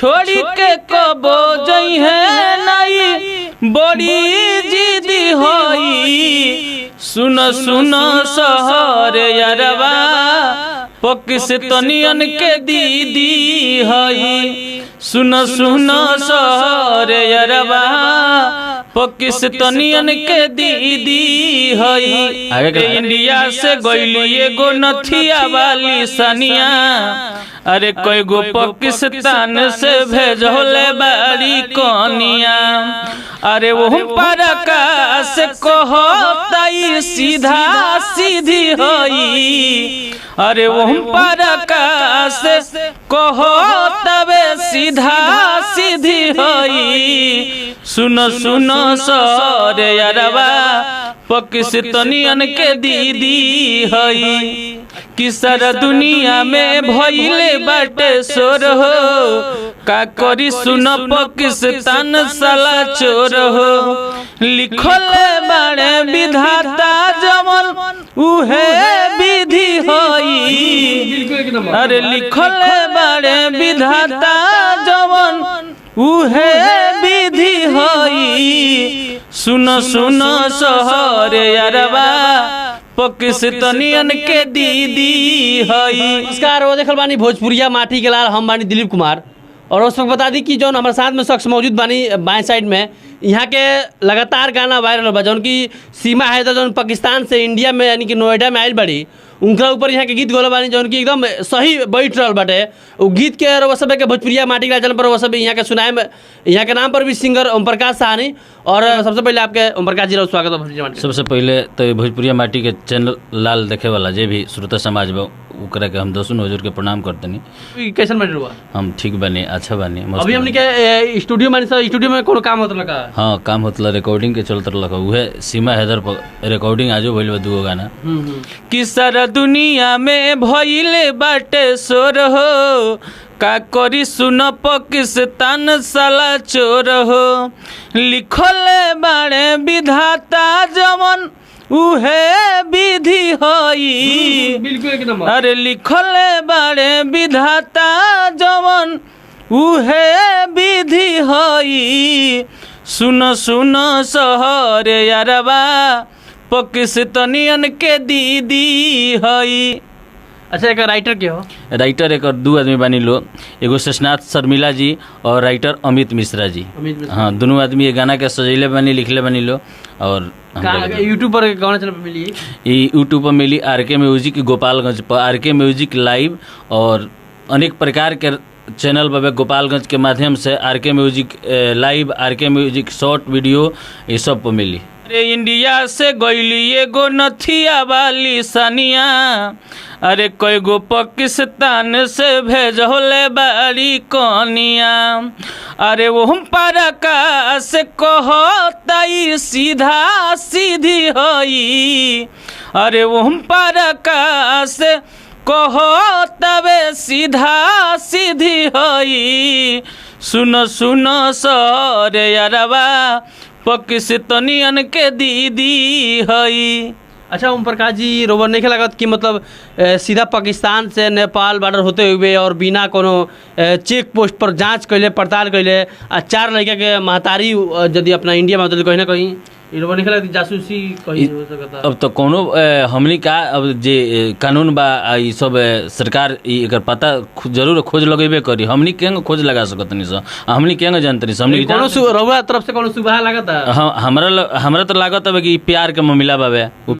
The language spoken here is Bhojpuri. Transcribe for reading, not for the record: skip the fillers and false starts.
छोड़ी के कबो जई है नहीं बड़ी जिदी होई। सुन सुन शहर यारवा पाकिस्तानियन के दीदी हई। सुन सुन शहर यारवा पाकिस्तानियन के दीदी हई। आगे इंडिया से गईली एगो नथिया वाली सनिया, अरे कोई गो पाकिस्तान से भेजले बाड़ी कनिया। अरे वो पर आकाश कहताई सीधा सीधी होई। अरे वो पर आकाश कहतबे सीधा सीधी होई। सुन सुन सर यारवा पाकिस्तानियन के दीदी हई। कि सारा दुनिया में भइले बाटे शोर हो, का करी सुन पाकिस्तान साला चोर हो। लिखल बाड़े विधाता जमन उहे विधि होई। अरे लिखल बाड़े विधाता जमन उहे विधि होई। सुन सुन शहर यारवा पाकिस्तानियन के दीदी हई। नमस्कार, वो देखल बानी भोजपुरिया माटी के लाल, हम बानी दिलीप कुमार। और उस वक्त बता दी कि जौन हमारे साथ में शख्स मौजूद बानी बाएं साइड में, यहाँ के लगातार गाना वायरल बा जौन की सीमा है तो जौन पाकिस्तान से इंडिया में यानी कि नोएडा में आयल बड़ी, उनका ऊपर यहाँ के गीत गोल बानी जौन की एकदम सही बैठ रहा बाटे। वो गीत के वो सब के भोजपुरिया माटी के चैनल पर वो सब यहाँ के सुनाए में, यहाँ के नाम पर भी सिंगर ओम प्रकाश साहनी। और सबसे पहले आपके ओम प्रकाश जी स्वागत है भोजपुरिया माटी। सबसे पहले तो भोजपुरिया माटी के चैनल लाल देखे वाला जे भी श्रोता समाज बा ओकरा के हम दोस्तों हजूर के प्रणाम करतनी। कैसन बन रहा? हम ठीक बने, अच्छा बने। अभी हमने के स्टूडियो में स्टूडियो में कोनो काम होत लगा? हाँ, काम होतला, रिकॉर्डिंग के चलत लगा। उहे सीमा हैदर पर रिकॉर्डिंग आजो भइल बा दुगो गाना। कि सारा दुनिया में भइले बाटे शोर हो, का करी सुन पाकिस्तान साला चोर हो। लिखल बाड़े विधाता जमन उहे विधि होई। बिल्कुल। अरे लिखल बाड़े विधाता जमन उहे विधि होई। सुन सुन शहर यारवा पाकिस्तानियन के दीदी हई। अच्छा, एक राइटर के हो? राइटर एक दो आदमी बानी लो, एगो शेषनाथ शर्मिला जी और राइटर अमित मिश्रा जी। हाँ, दोनों आदमी ये गाना के सजैले बानी, लिखले बानी लो। और यूट्यूब पर गाना चैनल पर मिली? ये यूट्यूब पर मिली, आरके म्यूजिक गोपालगंज पर, आरके म्यूजिक लाइव और अनेक प्रकार के चैनल पर गोपालगंज के माध्यम से RK music live, RK music short video ये सब पर मिली। अरे इंडिया से गईली एगो नथिया वाली सनिया, अरे कोई गो पाकिस्तान से भेजले बाड़ी कनिया। अरे वो पर आकाश कहताई सीधा सीधी होई। अरे वो पर आकाश कहतबे सीधा सीधी होई। सुन सुन सर यारवा पाकिस्तानियन के दीदी हई। अच्छा ओम प्रकाश जी, रोबर नहीं लागत कि मतलब सीधा पाकिस्तान से नेपाल बॉर्डर होते हुए और बिना कोनो चेक पोस्ट पर जांच कैले पड़ताल कैले आ 4 लड़का के महतारी यदि अपना इंडिया में कहीं ना कहीं रोबर नहीं लागत जासूसी कहीं हो सकता? अब तो कोनो हमनी का अब जे कानून बा ई सब सरकार एकर पता जरूर खोज लगेबे करी। हमनी केंग खोज लगा सकत नहीं सर, हमनी केंग जानतनी सर। हमनी कोनो रोबर तरफ से कोनो सुविधा लागत? हां, हमरा तो लागत है कि प्यार के मामला बावे, वो